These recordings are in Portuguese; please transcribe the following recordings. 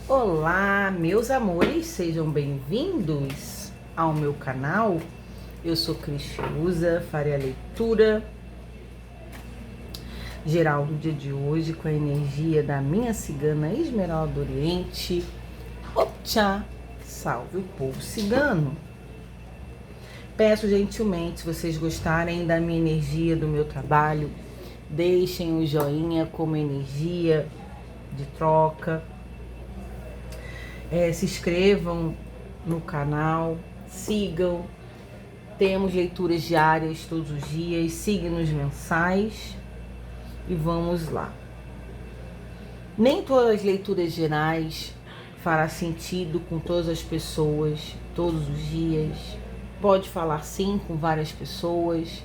Olá, meus amores, sejam bem-vindos ao meu canal. Eu sou Cris Fiuza, farei a leitura geral do dia de hoje com a energia da minha cigana Esmeralda Oriente. Optcha, salve o povo cigano. Peço gentilmente, se vocês gostarem da minha energia, do meu trabalho, deixem o joinha como energia de troca. Se inscrevam no canal, sigam, temos leituras diárias todos os dias, signos mensais e vamos lá. Nem todas as leituras gerais fará sentido com todas as pessoas, todos os dias. Pode falar sim com várias pessoas,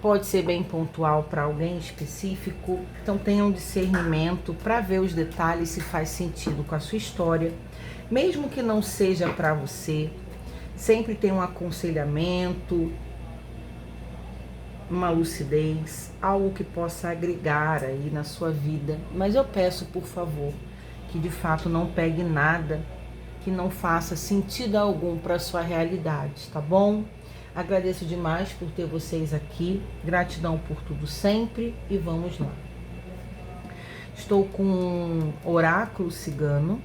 pode ser bem pontual para alguém específico, então tenham discernimento para ver os detalhes se faz sentido com a sua história, mesmo que não seja para você. Sempre tem um aconselhamento, uma lucidez, algo que possa agregar aí na sua vida, mas eu peço, por favor, que de fato não pegue nada que não faça sentido algum para a sua realidade, tá bom? Agradeço demais por ter vocês aqui, gratidão por tudo sempre e vamos lá. Estou com um oráculo cigano.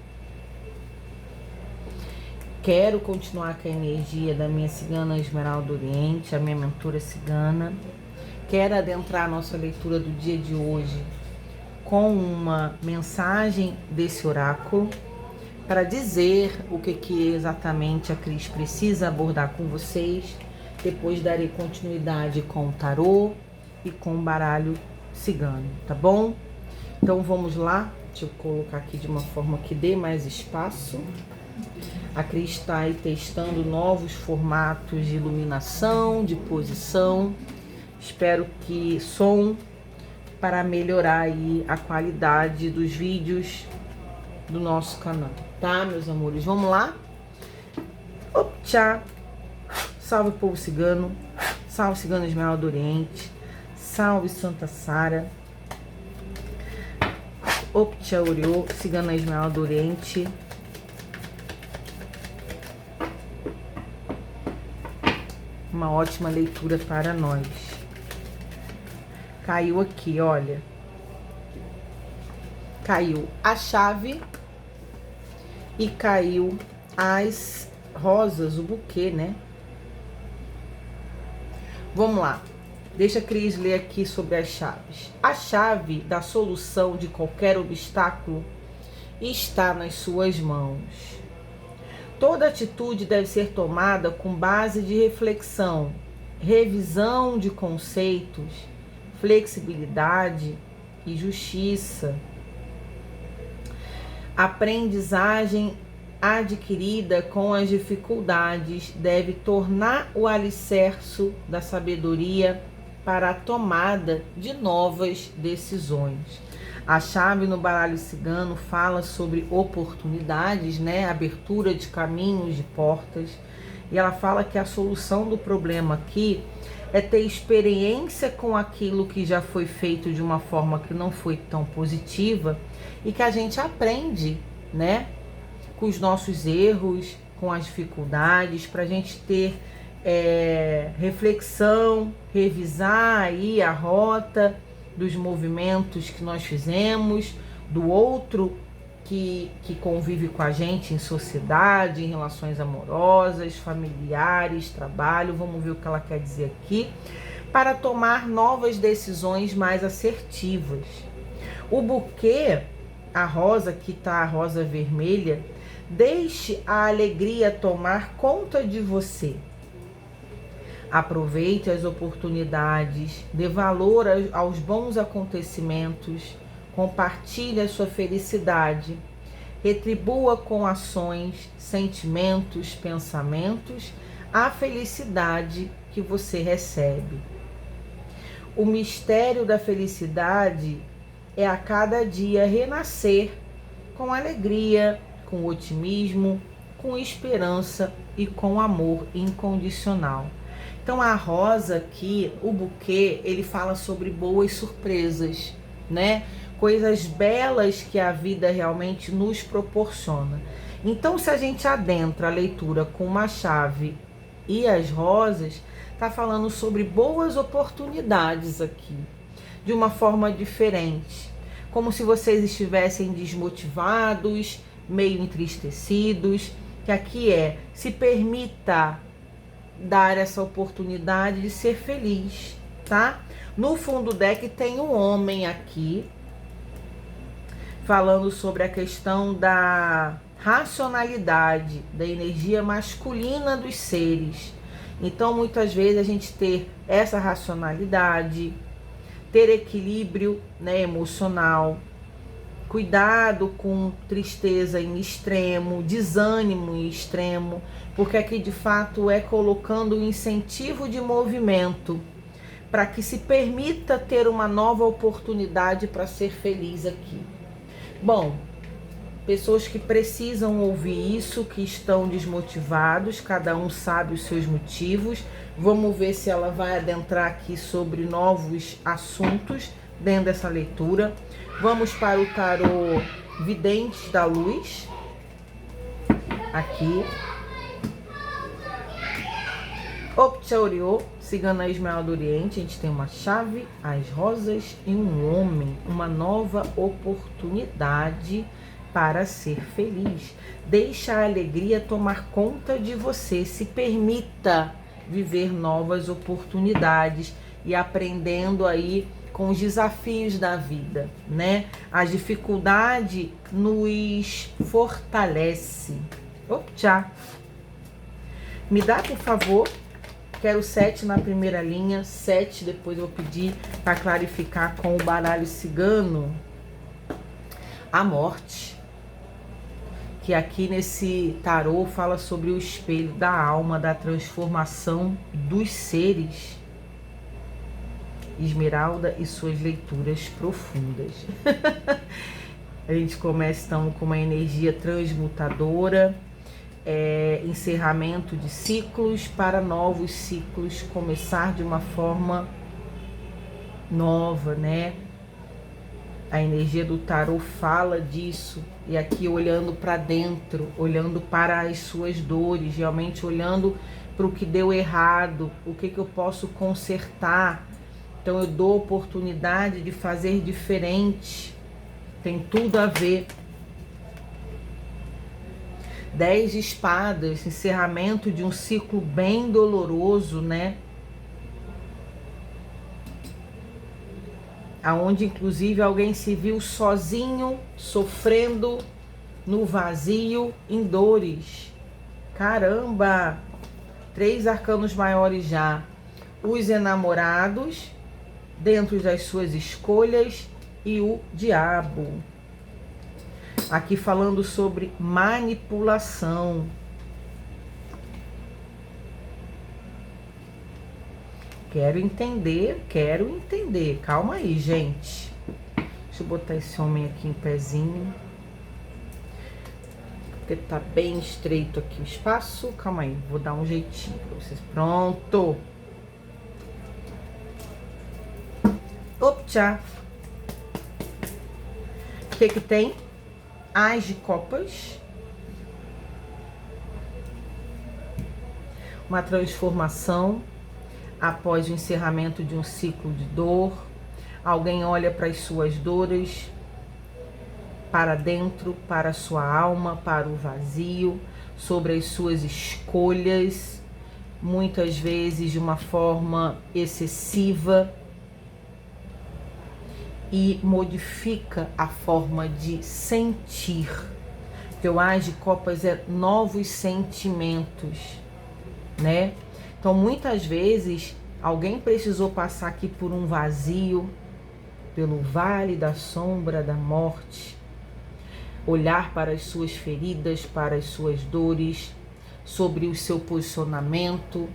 Quero continuar com a energia da minha cigana Esmeralda Oriente, a minha mentora cigana. Quero adentrar a nossa leitura do dia de hoje com uma mensagem desse oráculo para dizer o que exatamente a Cris precisa abordar com vocês. Depois darei continuidade com o tarô e com o baralho cigano, tá bom? Então vamos lá, deixa eu colocar aqui de uma forma que dê mais espaço. A Cris está aí testando novos formatos de iluminação, de posição. Espero que som para melhorar aí a qualidade dos vídeos do nosso canal, tá, meus amores? Vamos lá? Optcha! Salve o povo cigano, salve cigana Esmeralda Oriente, salve Santa Sara, Optcha Oriô, cigana Esmeralda Oriente. Uma ótima leitura para nós. Caiu aqui, olha. Caiu a chave e caiu as rosas, o buquê, né? Vamos lá. Deixa a Cris ler aqui sobre as chaves. A chave da solução de qualquer obstáculo está nas suas mãos. Toda atitude deve ser tomada com base de reflexão, revisão de conceitos, flexibilidade e justiça. Aprendizagem adquirida com as dificuldades deve tornar o alicerce da sabedoria para a tomada de novas decisões. A chave no baralho cigano fala sobre oportunidades, né? Abertura de caminhos, de portas. E ela fala que a solução do problema aqui é ter experiência com aquilo que já foi feito de uma forma que não foi tão positiva e que a gente aprende, né? Com os nossos erros, com as dificuldades, para a gente ter reflexão, revisar aí a rota dos movimentos que nós fizemos, do outro que convive com a gente em sociedade, em relações amorosas, familiares, trabalho. Vamos ver o que ela quer dizer aqui, para tomar novas decisões mais assertivas. O buquê, a rosa, que tá a rosa vermelha, deixe a alegria tomar conta de você. Aproveite as oportunidades, dê valor aos bons acontecimentos, compartilhe a sua felicidade, retribua com ações, sentimentos, pensamentos a felicidade que você recebe. O mistério da felicidade é a cada dia renascer com alegria, com otimismo, com esperança e com amor incondicional. Então a rosa aqui, o buquê, ele fala sobre boas surpresas, né? coisas belas que a vida realmente nos proporciona. Então, se a gente adentra a leitura com uma chave e as rosas, está falando sobre boas oportunidades aqui, de uma forma diferente. Como se vocês estivessem desmotivados, meio entristecidos, que aqui se permita dar essa oportunidade de ser feliz, tá? No fundo do deck tem um homem aqui, falando sobre a questão da racionalidade, da energia masculina dos seres. Então, muitas vezes a gente ter essa racionalidade, ter equilíbrio, né, emocional, cuidado com tristeza em extremo, desânimo em extremo, porque aqui de fato colocando um incentivo de movimento para que se permita ter uma nova oportunidade para ser feliz aqui. Bom, pessoas que precisam ouvir isso, que estão desmotivados, cada um sabe os seus motivos. Vamos ver se ela vai adentrar aqui sobre novos assuntos dentro dessa leitura. Vamos para o tarô Videntes da Luz. Aqui. Optchauriô, Cigana Esmeralda do Oriente. A gente tem uma chave, as rosas e um homem. Uma nova oportunidade para ser feliz. Deixa a alegria tomar conta de você. Se permita viver novas oportunidades e aprendendo aí com os desafios da vida, né? A dificuldade nos fortalece. Optcha. Me dá, por favor. Quero 7 na primeira linha, 7 depois eu vou pedir para clarificar com o baralho cigano. A morte. Que aqui nesse tarô fala sobre o espelho da alma, da transformação dos seres. Esmeralda e suas leituras profundas. A gente começa então com uma energia transmutadora, encerramento de ciclos para novos ciclos, começar de uma forma nova, né? A energia do tarô fala disso, e aqui olhando para dentro, olhando para as suas dores, realmente olhando para o que deu errado, o que eu posso consertar. Então eu dou oportunidade de fazer diferente, tem tudo a ver. 10 de espadas, encerramento de um ciclo bem doloroso, né? Aonde inclusive alguém se viu sozinho, sofrendo no vazio, em dores. Caramba! 3 arcanos maiores já. Os enamorados, dentro das suas escolhas, e o diabo. Aqui falando sobre manipulação. Quero entender. Calma aí, gente. Deixa eu botar esse homem aqui em pezinho. Porque tá bem estreito aqui o espaço. Calma aí, vou dar um jeitinho pra vocês. Pronto. Optcha. O que tem? As de copas. Uma transformação após o encerramento de um ciclo de dor. Alguém olha para as suas dores, para dentro, para a sua alma, para o vazio, sobre as suas escolhas, muitas vezes de uma forma excessiva, e modifica a forma de sentir. Porque o As de Copas é novos sentimentos, né? Então, muitas vezes, alguém precisou passar aqui por um vazio, pelo vale da sombra da morte, olhar para as suas feridas, para as suas dores, sobre o seu posicionamento,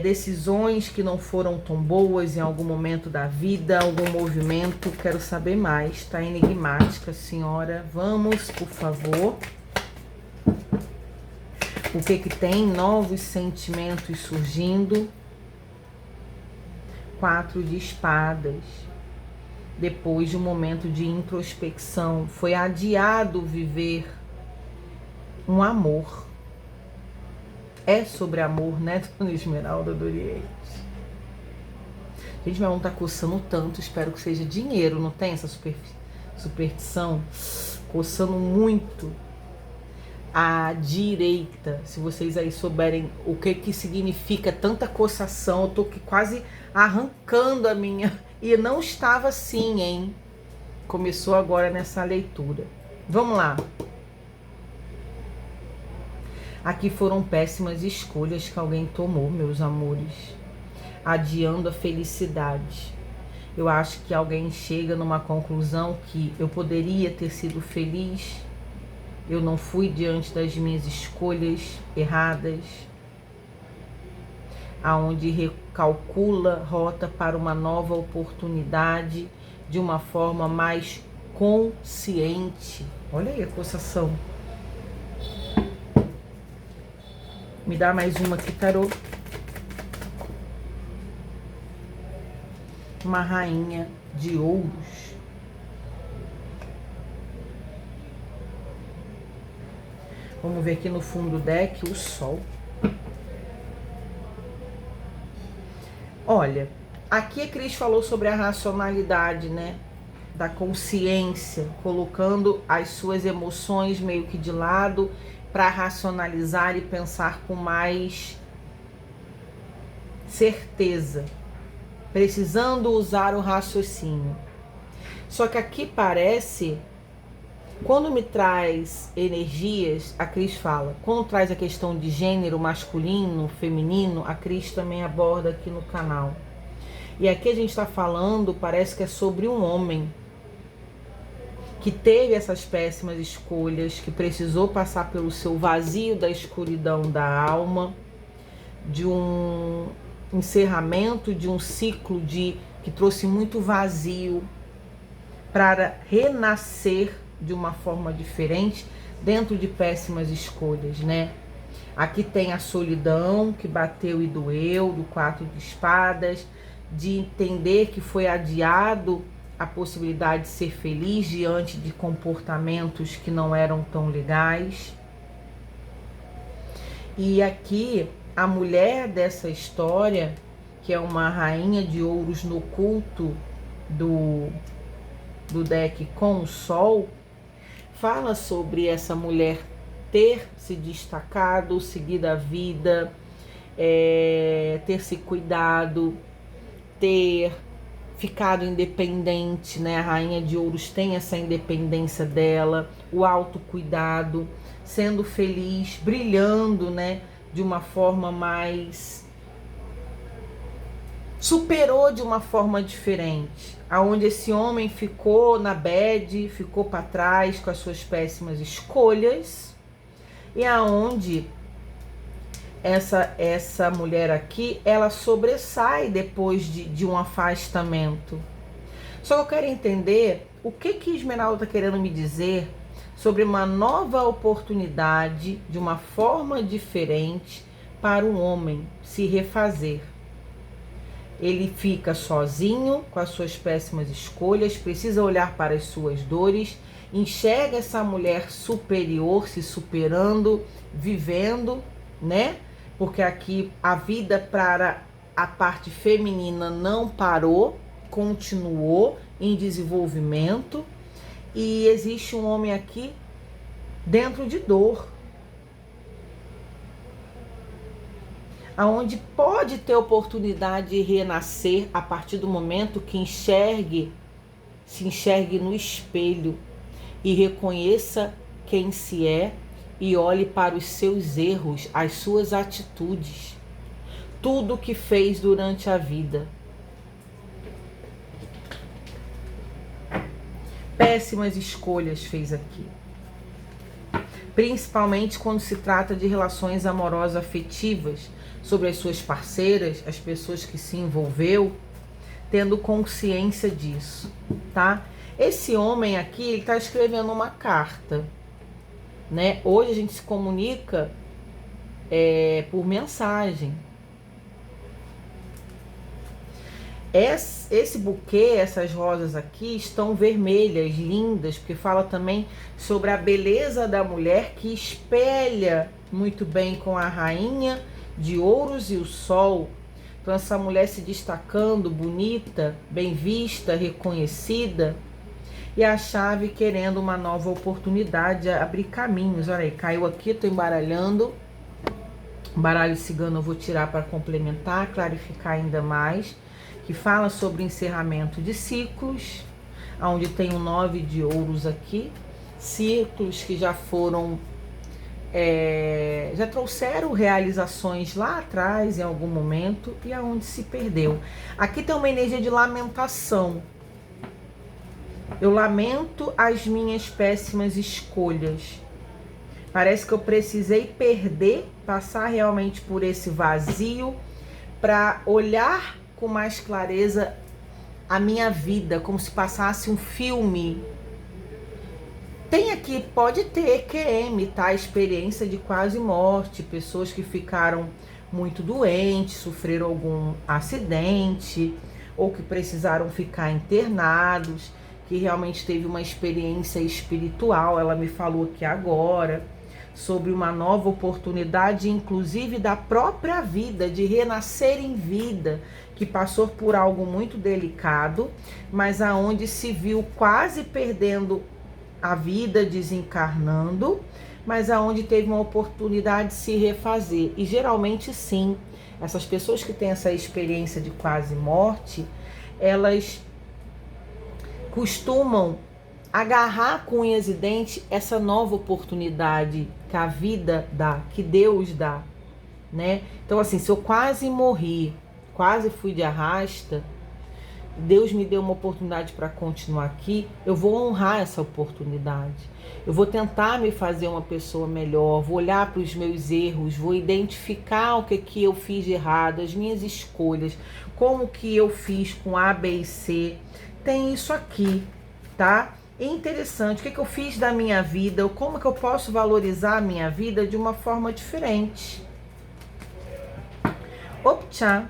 decisões que não foram tão boas em algum momento da vida, algum movimento. Quero saber mais, tá enigmática, senhora. Vamos, por favor. O que tem? Novos sentimentos surgindo. 4 de espadas. depois de um momento de introspecção. Foi adiado viver um amor. É sobre amor, né, Dona Esmeralda do Oriente? Gente, minha mão tá coçando tanto, espero que seja dinheiro, não tem essa superstição? Coçando muito à direita. Se vocês aí souberem o que significa tanta coçação, eu tô aqui quase arrancando a minha. E não estava assim, hein? Começou agora nessa leitura. Vamos lá. Aqui foram péssimas escolhas que alguém tomou, meus amores, adiando a felicidade. Eu acho que alguém chega numa conclusão que eu poderia ter sido feliz, eu não fui diante das minhas escolhas erradas, aonde recalcula rota para uma nova oportunidade de uma forma mais consciente. Olha aí a coçação. Me dá mais uma aqui, tarô. Uma rainha de ouros. Vamos ver aqui no fundo do deck o sol. Olha, aqui a Cris falou sobre a racionalidade, né? Da consciência, colocando as suas emoções meio que de lado para racionalizar e pensar com mais certeza, precisando usar o raciocínio. Só que aqui parece, quando me traz energias, a Cris fala, quando traz a questão de gênero masculino, feminino, a Cris também aborda aqui no canal. E aqui a gente está falando, parece que é sobre um homem que teve essas péssimas escolhas, que precisou passar pelo seu vazio da escuridão da alma, de um encerramento de um ciclo que trouxe muito vazio, para renascer de uma forma diferente dentro de péssimas escolhas, né? Aqui tem a solidão que bateu e doeu, do 4 de espadas, de entender que foi adiado a possibilidade de ser feliz diante de comportamentos que não eram tão legais. E aqui a mulher dessa história, que é uma rainha de ouros no culto do deck com o sol, fala sobre essa mulher ter se destacado, seguido a vida, ter se cuidado, ter ficado independente, né? A rainha de ouros tem essa independência dela, o autocuidado, sendo feliz, brilhando, né? De uma forma mais... superou de uma forma diferente, aonde esse homem ficou na bad, ficou para trás com as suas péssimas escolhas, e aonde essa mulher aqui, ela sobressai depois de um afastamento. Só que eu quero entender o que Esmeralda está querendo me dizer sobre uma nova oportunidade, de uma forma diferente, para um homem se refazer. Ele fica sozinho com as suas péssimas escolhas, precisa olhar para as suas dores, enxerga essa mulher superior, se superando, vivendo, né? Porque aqui a vida para a parte feminina não parou, continuou em desenvolvimento, e existe um homem aqui dentro de dor, aonde pode ter oportunidade de renascer a partir do momento que se enxergue no espelho e reconheça quem se é e olhe para os seus erros, as suas atitudes, tudo que fez durante a vida. Péssimas escolhas fez aqui. Principalmente quando se trata de relações amorosas afetivas, sobre as suas parceiras, as pessoas que se envolveu, tendo consciência disso, tá? Esse homem aqui, ele está escrevendo uma carta, né? Hoje a gente se comunica por mensagem. Esse buquê, essas rosas aqui estão vermelhas, lindas, porque fala também sobre a beleza da mulher que espelha muito bem com a rainha de ouros e o sol. Então essa mulher se destacando, bonita, bem vista, reconhecida, e a chave querendo uma nova oportunidade, abrir caminhos. Olha aí, caiu aqui, estou embaralhando. Baralho cigano eu vou tirar para complementar, clarificar ainda mais, que fala sobre o encerramento de ciclos, onde tem o 9 de ouros aqui, ciclos que já foram, já trouxeram realizações lá atrás, em algum momento, e aonde se perdeu. Aqui tem uma energia de lamentação. Eu lamento as minhas péssimas escolhas. Parece que eu precisei perder, passar realmente por esse vazio, para olhar com mais clareza a minha vida, como se passasse um filme. Tem aqui, pode ter EQM, tá? Experiência de quase morte, pessoas que ficaram muito doentes, sofreram algum acidente, ou que precisaram ficar internados, que realmente teve uma experiência espiritual. Ela me falou aqui agora sobre uma nova oportunidade, inclusive da própria vida, de renascer em vida, que passou por algo muito delicado, mas aonde se viu quase perdendo a vida, desencarnando, mas aonde teve uma oportunidade de se refazer. E geralmente sim, essas pessoas que têm essa experiência de quase morte, elas costumam agarrar com unhas e dentes essa nova oportunidade que a vida dá, que Deus dá, né? Então assim, se eu quase morri, quase fui de arrasta, Deus me deu uma oportunidade para continuar aqui, eu vou honrar essa oportunidade. Eu vou tentar me fazer uma pessoa melhor, vou olhar para os meus erros, vou identificar o que eu fiz de errado, as minhas escolhas, como que eu fiz com A, B e C. Tem isso aqui, tá? É interessante, o que eu fiz da minha vida, como que eu posso valorizar a minha vida de uma forma diferente. Optcha.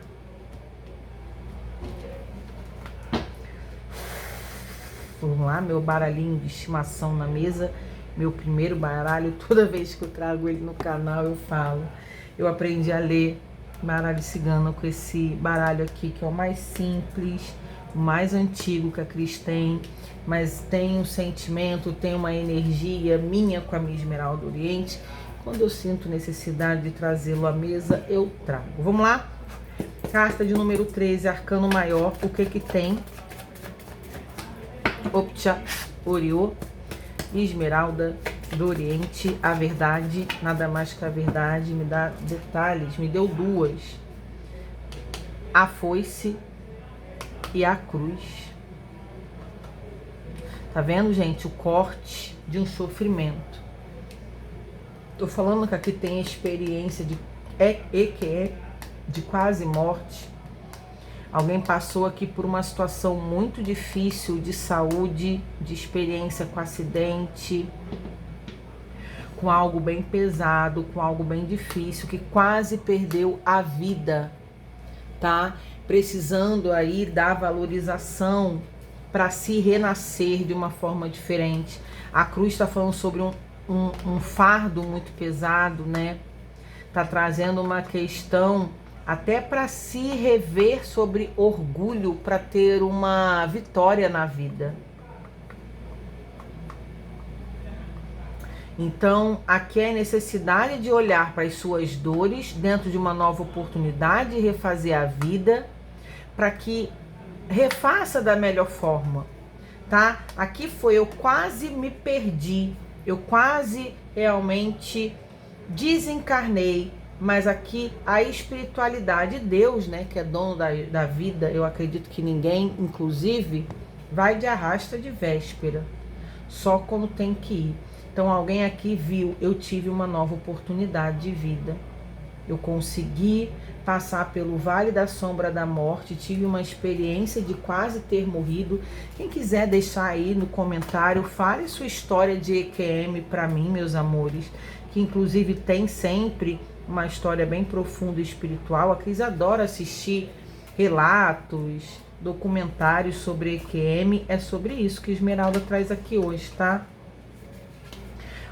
Vamos lá, meu baralhinho de estimação na mesa, meu primeiro baralho. Toda vez que eu trago ele no canal eu falo. Eu aprendi a ler baralho cigano com esse baralho aqui, que é o mais simples, o mais antigo que a Cris tem, mas tem um sentimento, tem uma energia minha com a minha Esmeralda do Oriente. Quando eu sinto necessidade de trazê-lo à mesa, eu trago. Vamos lá? Carta de número 13, arcano maior, o que que tem? Optcha, Oriô, Esmeralda do Oriente, a verdade, nada mais que a verdade, me dá detalhes, me deu duas. A foice e a cruz. Tá vendo, gente? O corte de um sofrimento. Tô falando que aqui tem experiência de de quase morte. Alguém passou aqui por uma situação muito difícil de saúde, de experiência com acidente, com algo bem pesado, com algo bem difícil, que quase perdeu a vida, tá? Precisando aí da valorização para se renascer de uma forma diferente. A cruz está falando sobre um fardo muito pesado, né? Tá trazendo uma questão até para se rever sobre orgulho, para ter uma vitória na vida. Então, aqui é a necessidade de olhar para as suas dores dentro de uma nova oportunidade de refazer a vida, para que refaça da melhor forma, tá? Aqui foi, eu quase me perdi, eu quase realmente desencarnei, mas aqui a espiritualidade, Deus, né, que é dono da vida, eu acredito que ninguém, inclusive, vai de arrasta de véspera, só quando tem que ir. Então alguém aqui viu, eu tive uma nova oportunidade de vida, eu consegui passar pelo vale da sombra da morte, tive uma experiência de quase ter morrido. Quem quiser deixar aí no comentário, fale sua história de EQM para mim, meus amores, que inclusive tem sempre uma história bem profunda e espiritual. A Cris adora assistir relatos documentários sobre EQM, é sobre isso que Esmeralda traz aqui hoje, tá?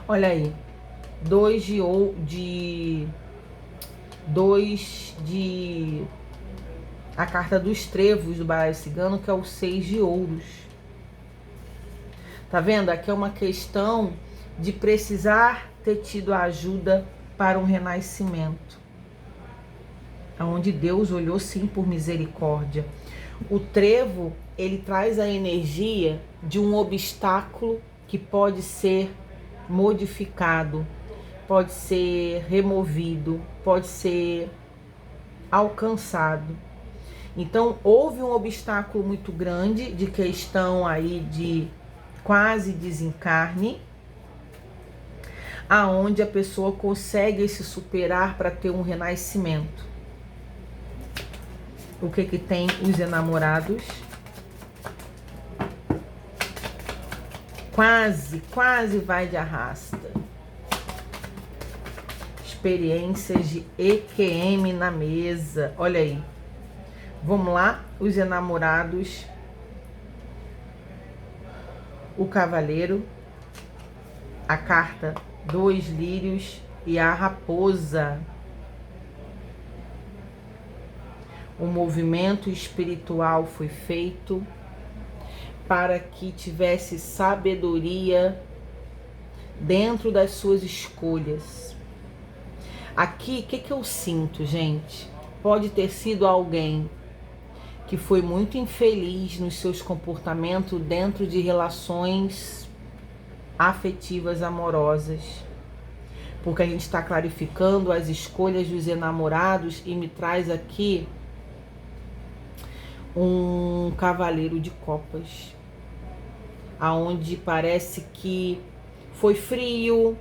Olha aí, dois de a carta dos trevos do baralho cigano, que é o 6 de ouros. Tá vendo? Aqui é uma questão de precisar ter tido a ajuda para um renascimento, onde Deus olhou sim por misericórdia. O trevo, ele traz a energia de um obstáculo que pode ser modificado, pode ser removido, pode ser alcançado. Então, houve um obstáculo muito grande de questão aí de quase desencarne, aonde a pessoa consegue se superar para ter um renascimento. O que que tem os enamorados? Quase vai de arrasta. Experiências de EQM na mesa. Olha aí. Vamos lá, os enamorados. O cavaleiro. A carta 2 lírios e a raposa. O movimento espiritual foi feito para que tivesse sabedoria dentro das suas escolhas. Aqui, o que eu sinto, gente? Pode ter sido alguém que foi muito infeliz nos seus comportamentos dentro de relações afetivas amorosas. Porque a gente está clarificando as escolhas dos enamorados e me traz aqui um cavaleiro de copas, aonde parece que foi frio,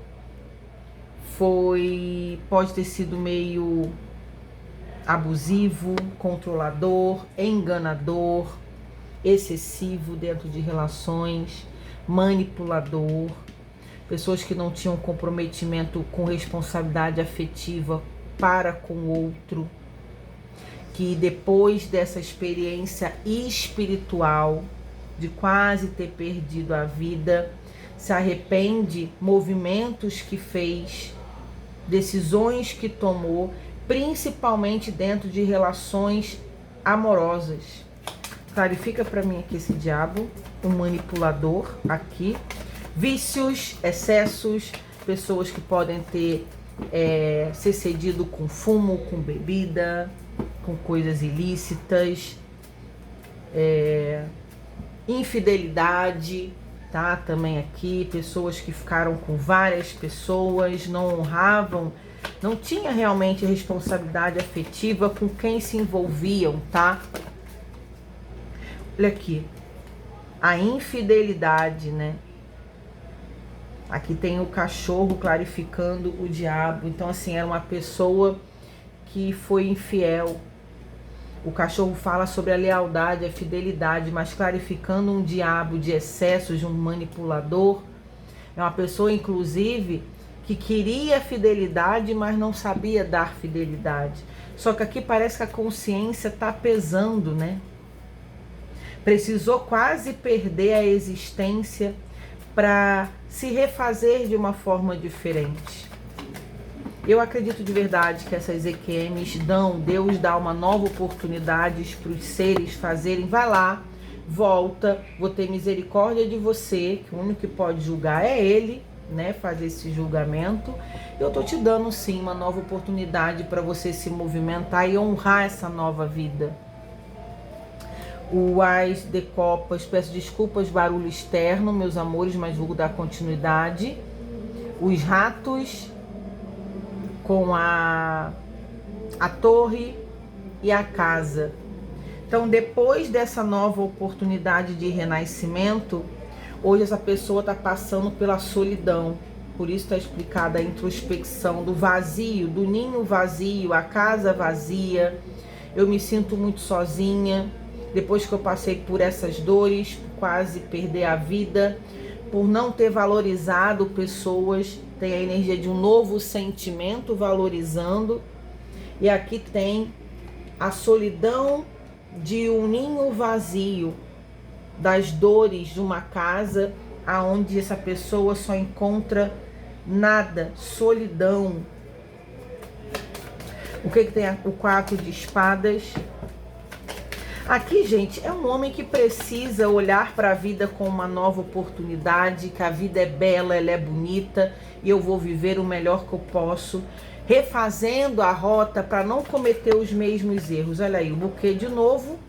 pode ter sido meio abusivo, controlador, enganador, excessivo dentro de relações, manipulador, pessoas que não tinham comprometimento com responsabilidade afetiva para com o outro, que depois dessa experiência espiritual de quase ter perdido a vida, se arrepende, movimentos que fez, decisões que tomou, principalmente dentro de relações amorosas. Clarifica para mim aqui esse diabo, o manipulador aqui, vícios, excessos, pessoas que podem ter se excedido com fumo, com bebida, com coisas ilícitas, infidelidade, tá? Também aqui, pessoas que ficaram com várias pessoas, não honravam, não tinha realmente responsabilidade afetiva com quem se envolviam, tá? Olha aqui, a infidelidade, né? Aqui tem o cachorro clarificando o diabo. Então, assim, era uma pessoa que foi infiel. O cachorro fala sobre a lealdade, a fidelidade, mas clarificando um diabo de excessos, de um manipulador. É uma pessoa, inclusive, que queria fidelidade, mas não sabia dar fidelidade. Só que aqui parece que a consciência está pesando, né? Precisou quase perder a existência para se refazer de uma forma diferente. Eu acredito de verdade que essas EQMs Deus dá uma nova oportunidade para os seres fazerem. Vai lá, volta, vou ter misericórdia de você, que o único que pode julgar é Ele, né? Fazer esse julgamento. Eu tô te dando sim uma nova oportunidade para você se movimentar e honrar essa nova vida. O Ás de Copas, peço desculpas, barulho externo, meus amores, mas vou dar continuidade. Os ratos com a torre e a casa. Então, depois dessa nova oportunidade de renascimento, hoje essa pessoa está passando pela solidão. Por isso está explicada a introspecção do vazio, do ninho vazio, a casa vazia. Eu me sinto muito sozinha. Depois que eu passei por essas dores, quase perder a vida, por não ter valorizado pessoas, tem a energia de um novo sentimento valorizando. E aqui tem a solidão de um ninho vazio, das dores de uma casa aonde essa pessoa só encontra nada, solidão. O que tem o 4 de espadas? Aqui, gente, é um homem que precisa olhar para a vida com uma nova oportunidade, que a vida é bela, ela é bonita e eu vou viver o melhor que eu posso, refazendo a rota para não cometer os mesmos erros. Olha aí, o buquê de novo,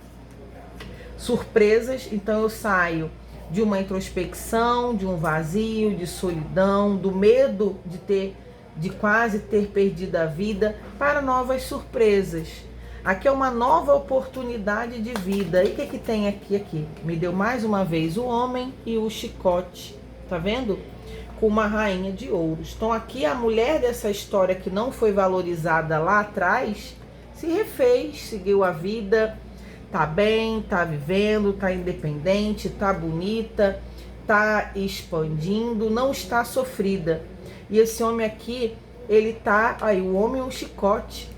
surpresas. Então eu saio de uma introspecção, de um vazio, de solidão, do medo de quase ter perdido a vida, para novas surpresas. Aqui é uma nova oportunidade de vida. E o que tem aqui? Me deu mais uma vez o homem e o chicote. Tá vendo? Com uma rainha de ouros. Então aqui a mulher dessa história que não foi valorizada lá atrás, se refez, seguiu a vida, tá bem, tá vivendo, tá independente, tá bonita, tá expandindo, não está sofrida. E esse homem aqui, ele tá... Aí, o homem é um chicote.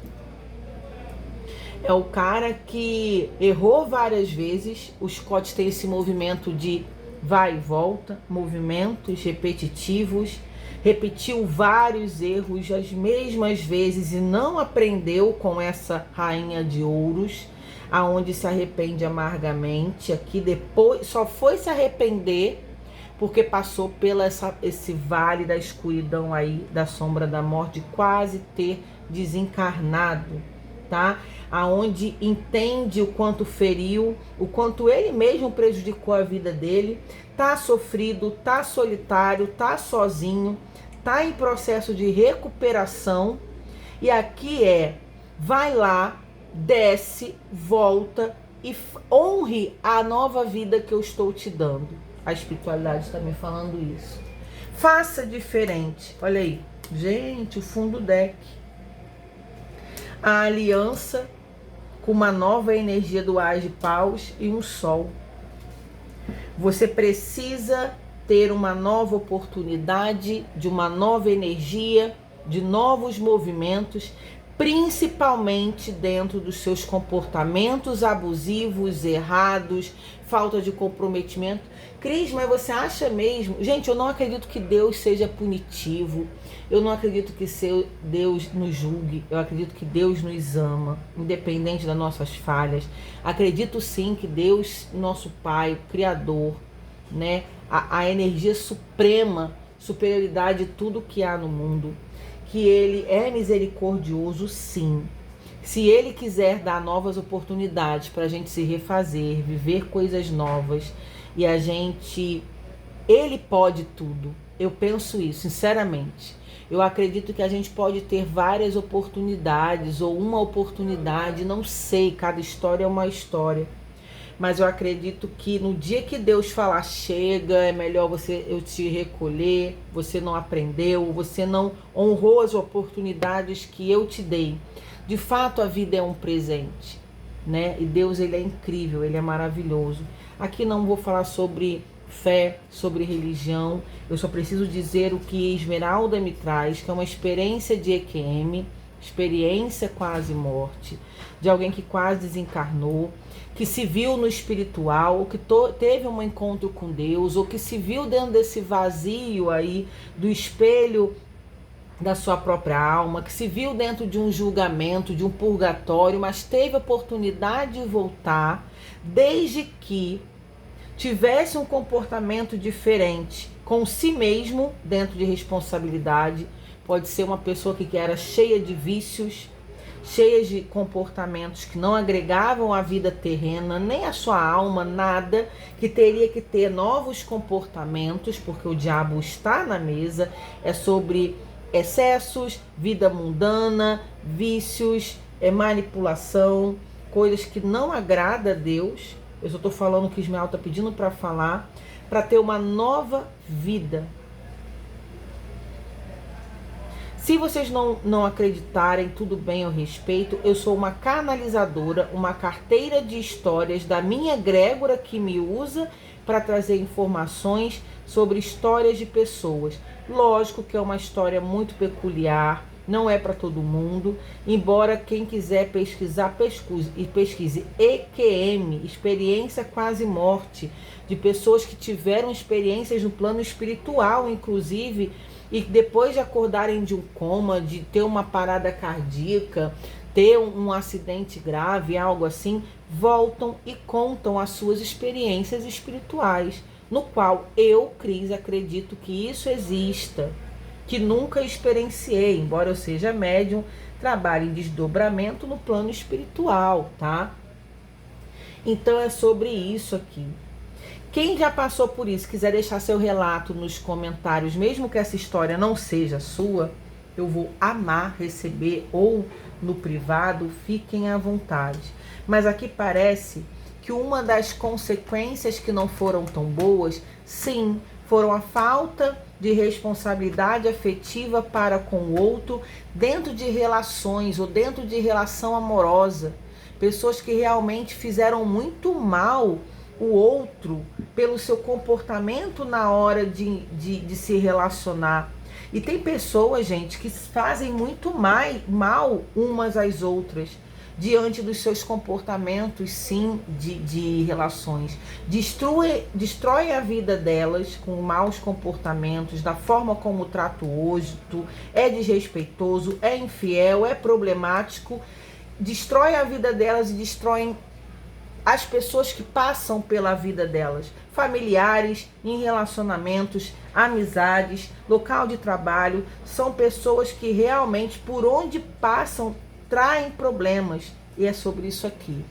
É o cara que errou várias vezes. O chicote tem esse movimento de vai e volta, movimentos repetitivos. Repetiu vários erros as mesmas vezes e não aprendeu com essa rainha de ouros, aonde se arrepende amargamente. Aqui depois só foi se arrepender porque passou pela esse vale da escuridão aí, da sombra da morte, de quase ter desencarnado, tá? Aonde entende o quanto feriu, o quanto ele mesmo prejudicou a vida dele, tá sofrido, tá solitário, tá sozinho, tá em processo de recuperação. E aqui vai lá, desce, volta e honre a nova vida que eu estou te dando. A espiritualidade está me falando isso. Faça diferente. Olha aí, gente, o fundo deck. A aliança com uma nova energia do As de Paus e um sol. Você precisa ter uma nova oportunidade, de uma nova energia, de novos movimentos, principalmente dentro dos seus comportamentos abusivos, errados, falta de comprometimento. Cris, mas você acha mesmo? Gente, eu não acredito que Deus seja punitivo. Eu não acredito que Deus nos julgue. Eu acredito que Deus nos ama, independente das nossas falhas. Acredito sim que Deus, nosso Pai, o Criador, né, a energia suprema, superioridade de tudo que há no mundo, que Ele é misericordioso, sim. Se Ele quiser dar novas oportunidades para a gente se refazer, viver coisas novas, e Ele pode tudo. Eu penso isso, sinceramente. Eu acredito que a gente pode ter várias oportunidades, ou uma oportunidade, não sei, cada história é uma história. Mas eu acredito que no dia que Deus falar, chega, é melhor eu te recolher, você não aprendeu, você não honrou as oportunidades que eu te dei. De fato, a vida é um presente, né? E Deus, Ele é incrível, Ele é maravilhoso. Aqui não vou falar sobre fé, sobre religião. Eu só preciso dizer o que Esmeralda me traz, que é uma experiência de EQM, experiência quase morte, de alguém que quase desencarnou, que se viu no espiritual, ou que teve um encontro com Deus, ou que se viu dentro desse vazio aí do espelho da sua própria alma, que se viu dentro de um julgamento, de um purgatório, mas teve a oportunidade de voltar, desde que tivesse um comportamento diferente com si mesmo, dentro de responsabilidade. Pode ser uma pessoa que era cheia de vícios, cheia de comportamentos que não agregavam à vida terrena, nem à sua alma, nada, que teria que ter novos comportamentos, porque o diabo está na mesa. É sobre excessos, vida mundana, vícios, manipulação, coisas que não agrada a Deus. Eu só estou falando o que Ismael está pedindo para falar, para ter uma nova vida. Se vocês não acreditarem, tudo bem, eu respeito. Eu sou uma canalizadora, uma carteira de histórias da minha egrégora que me usa para trazer informações sobre histórias de pessoas. Lógico que é uma história muito peculiar, não é para todo mundo, embora quem quiser pesquisar, pesquise EQM, experiência quase morte, de pessoas que tiveram experiências no plano espiritual, inclusive, e depois de acordarem de um coma, de ter uma parada cardíaca, ter um acidente grave, algo assim, voltam e contam as suas experiências espirituais, no qual eu, Cris, acredito que isso exista, que nunca experienciei, embora eu seja médium, trabalho em desdobramento no plano espiritual, tá? Então é sobre isso aqui. Quem já passou por isso, quiser deixar seu relato nos comentários, mesmo que essa história não seja sua, eu vou amar receber, ou no privado, fiquem à vontade. Mas aqui parece que uma das consequências que não foram tão boas, sim, foram a falta de responsabilidade afetiva para com o outro dentro de relações ou dentro de relação amorosa. Pessoas que realmente fizeram muito mal o outro pelo seu comportamento na hora de se relacionar. E tem pessoas, gente, que fazem muito mal umas às outras diante dos seus comportamentos, sim, de relações. Destrói a vida delas com maus comportamentos, da forma como trata o outro, é desrespeitoso, é infiel, é problemático. Destrói a vida delas e destroem as pessoas que passam pela vida delas, familiares, em relacionamentos, amizades, local de trabalho, são pessoas que realmente, por onde passam, traem problemas, e é sobre isso aqui.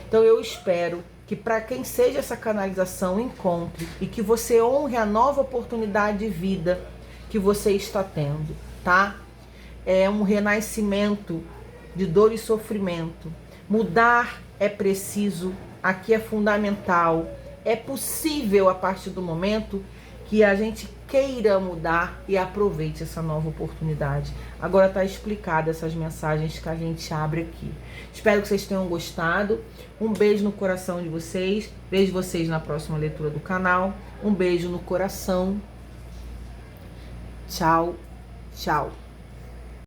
Então eu espero que para quem seja essa canalização encontre e que você honre a nova oportunidade de vida que você está tendo, tá? É um renascimento de dor e sofrimento. Mudar é preciso, aqui é fundamental, é possível a partir do momento que a gente queira mudar e aproveite essa nova oportunidade. Agora está explicado essas mensagens que a gente abre aqui. Espero que vocês tenham gostado. Um beijo no coração de vocês. Vejo vocês na próxima leitura do canal. Um beijo no coração. Tchau, tchau.